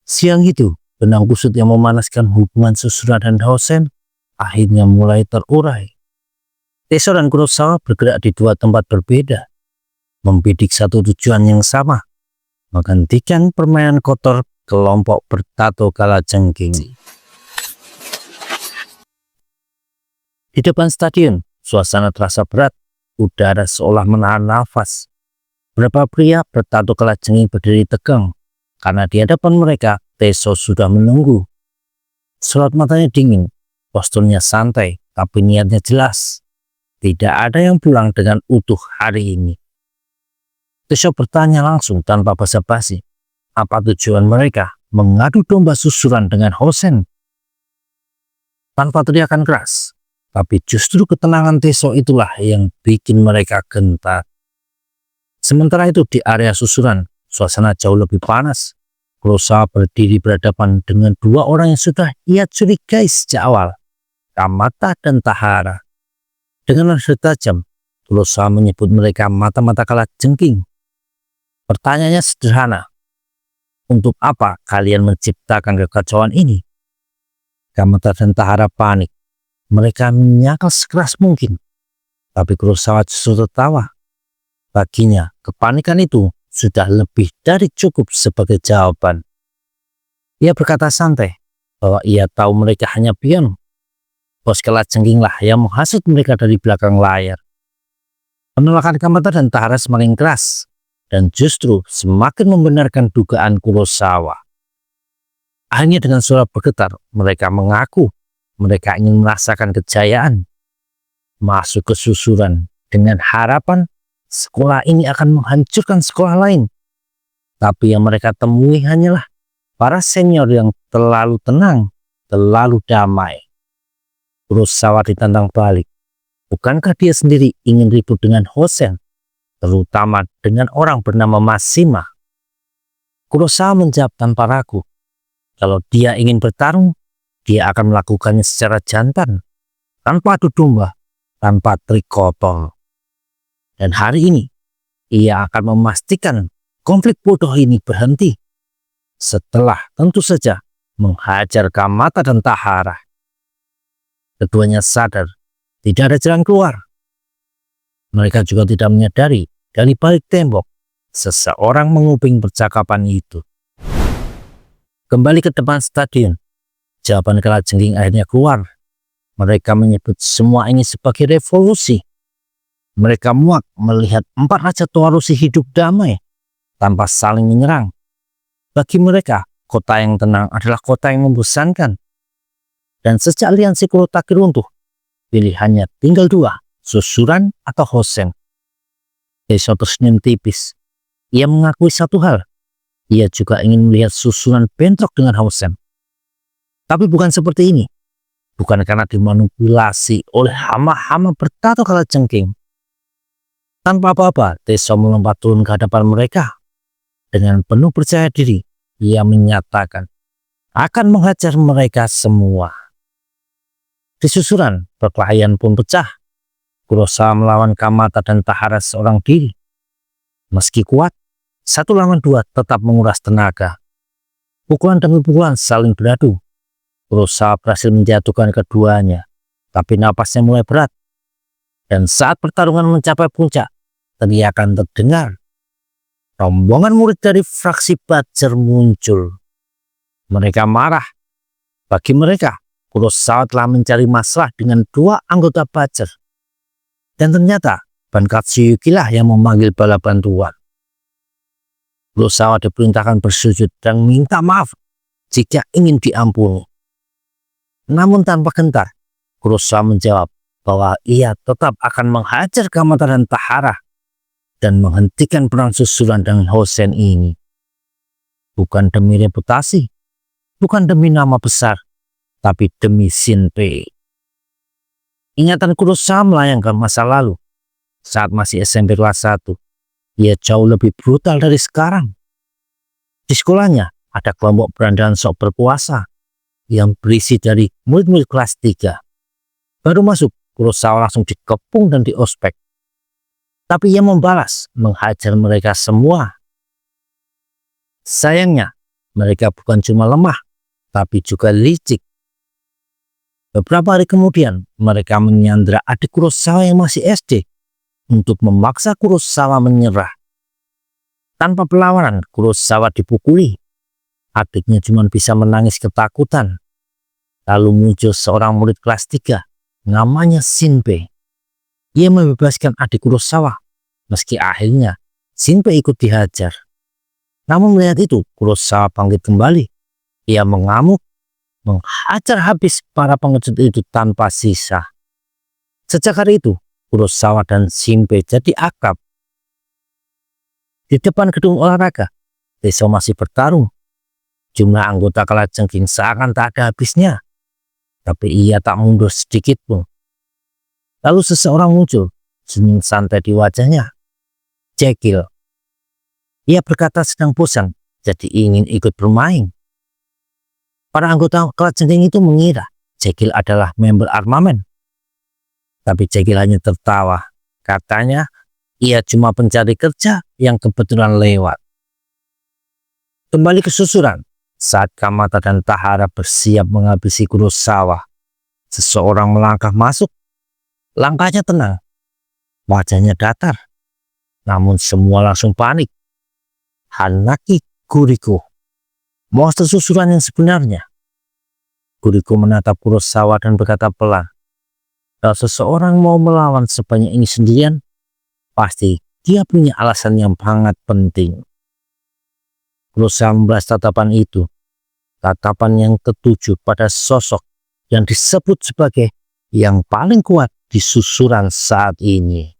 Siang itu, benang kusut yang memanaskan hubungan Susura dan Hosen akhirnya mulai terurai. Teso dan Kurosawa bergerak di dua tempat berbeda, membidik satu tujuan yang sama, menghentikan permainan kotor kelompok bertato kalajengking. Di depan stadion, suasana terasa berat, udara seolah menahan nafas. Beberapa pria bertato kalajengking berdiri tegang, karena di hadapan mereka Teso sudah menunggu. Sorot matanya dingin, posturnya santai, tapi niatnya jelas. Tidak ada yang pulang dengan utuh hari ini. Teso bertanya langsung tanpa basa-basi. Apa tujuan mereka mengadu domba susuran dengan Hosen? Tanpa teriakan keras, tapi justru ketenangan Teso itulah yang bikin mereka gentar. Sementara itu di area susuran, suasana jauh lebih panas. Kurosawa berdiri berhadapan dengan dua orang yang sudah ia curigai sejak awal, Kamata dan Tahara. Dengan nada tajam, Kurosawa menyebut mereka mata-mata kalajengking. Pertanyaannya sederhana. Untuk apa kalian menciptakan kekacauan ini? Kamata dan Tahara panik. Mereka menyangkal sekeras mungkin. Tapi Kurosawa justru tertawa. Baginya, kepanikan itu sudah lebih dari cukup sebagai jawaban. Ia berkata santai bahwa ia tahu mereka hanya pion. Bos kalajengkinglah yang menghasut mereka dari belakang layar. Penolakan Kamata dan Tahara semakin keras dan justru semakin membenarkan dugaan Kurosawa. Akhirnya dengan suara bergetar, mereka mengaku mereka ingin merasakan kejayaan. Masuk ke susuran dengan harapan sekolah ini akan menghancurkan sekolah lain. Tapi yang mereka temui hanyalah para senior yang terlalu tenang, terlalu damai. Kurosawa ditantang balik. Bukankah dia sendiri ingin ribut dengan Hosen, terutama dengan orang bernama Mashima? Kurosawa menjawab tanpa ragu. Kalau dia ingin bertarung, dia akan melakukannya secara jantan, tanpa adu domba, tanpa trik kotor. Dan hari ini, ia akan memastikan konflik bodoh ini berhenti. Setelah tentu saja menghajar Kamata dan Tahara. Keduanya sadar tidak ada jalan keluar. Mereka juga tidak menyadari dari balik tembok seseorang menguping percakapan itu. Kembali ke depan stadion, jawaban kalajengking akhirnya keluar. Mereka menyebut semua ini sebagai revolusi. Mereka muak melihat 4 raja Toarushi hidup damai tanpa saling menyerang. Bagi mereka, kota yang tenang adalah kota yang membosankan. Dan sejak aliansi Kurotaki runtuh, pilihannya tinggal 2, susuran atau Hosen. Teso tersenyum tipis. Ia mengakui satu hal. Ia juga ingin melihat susuran bentrok dengan Hosen. Tapi bukan seperti ini. Bukan karena dimanipulasi oleh hama-hama bertato kalajengking. Tanpa apa-apa, Teso melompat turun ke hadapan mereka. Dengan penuh percaya diri, ia menyatakan akan menghajar mereka semua. Di susuran, perkelahian pun pecah. Kurosawa melawan Kamata dan Tahara seorang diri. Meski kuat, 1 lawan 2 tetap menguras tenaga. Pukulan demi pukulan saling beradu. Kurosawa berhasil menjatuhkan keduanya, tapi napasnya mulai berat. Dan saat pertarungan mencapai puncak, teriakan terdengar. Rombongan murid dari fraksi Bajer muncul. Mereka marah. Bagi mereka, Kurosawa telah mencari masalah dengan 2 anggota Bajer. Dan ternyata Ban Katsuyuki lah yang memanggil bala bantuan. Kurosawa diperintahkan bersujud dan minta maaf jika ingin diampuni. Namun tanpa gentar, Kurosawa menjawab bahwa ia tetap akan menghajar Kamata dan Tahara dan menghentikan perang susuran dengan Hosen ini. Bukan demi reputasi, bukan demi nama besar, tapi demi Shinpei. Ingatan Kurosawa melayangkan masa lalu. Saat masih SMP kelas 1, ia jauh lebih brutal dari sekarang. Di sekolahnya ada kelompok berandalan sok berkuasa yang berisi dari murid-murid kelas 3. Baru masuk, Kurosawa langsung dikepung dan diospek. Tapi ia membalas, menghajar mereka semua. Sayangnya, mereka bukan cuma lemah, tapi juga licik. Beberapa hari kemudian, mereka menyandra adik Kurosawa yang masih SD untuk memaksa Kurosawa menyerah. Tanpa perlawanan, Kurosawa dipukuli. Adiknya cuma bisa menangis ketakutan. Lalu muncul seorang murid kelas 3, namanya Shinpei. Ia membebaskan adik Kurosawa, meski akhirnya Shinpei ikut dihajar. Namun melihat itu, Kurosawa bangkit kembali. Ia mengamuk, menghajar habis para pengecut itu tanpa sisa. Sejak hari itu, Kurosawa dan Shinpei jadi akrab. Di depan gedung olahraga, Teso masih bertarung. Jumlah anggota kalajengking seakan tak ada habisnya. Tapi ia tak mundur sedikit pun. Lalu seseorang muncul, senyum santai di wajahnya. Jekyll. Ia berkata sedang bosan, jadi ingin ikut bermain. Para anggota kalajengking itu mengira Jekyll adalah member armamen. Tapi Jekyll hanya tertawa. Katanya, ia cuma pencari kerja yang kebetulan lewat. Kembali ke susuran. Saat Kamata dan Tahara bersiap menghabisi Kurosawa, seseorang melangkah masuk. Langkahnya tenang, wajahnya datar, namun semua langsung panik. Hanaki Guriko, monster susuran yang sebenarnya. Guriko menatap Kurosawa dan berkata pelan, kalau seseorang mau melawan sebanyak ini sendirian, pasti dia punya alasan yang sangat penting. Kurosawa membalas tatapan itu, tatapan yang tertuju pada sosok yang disebut sebagai yang paling kuat di susuran saat ini.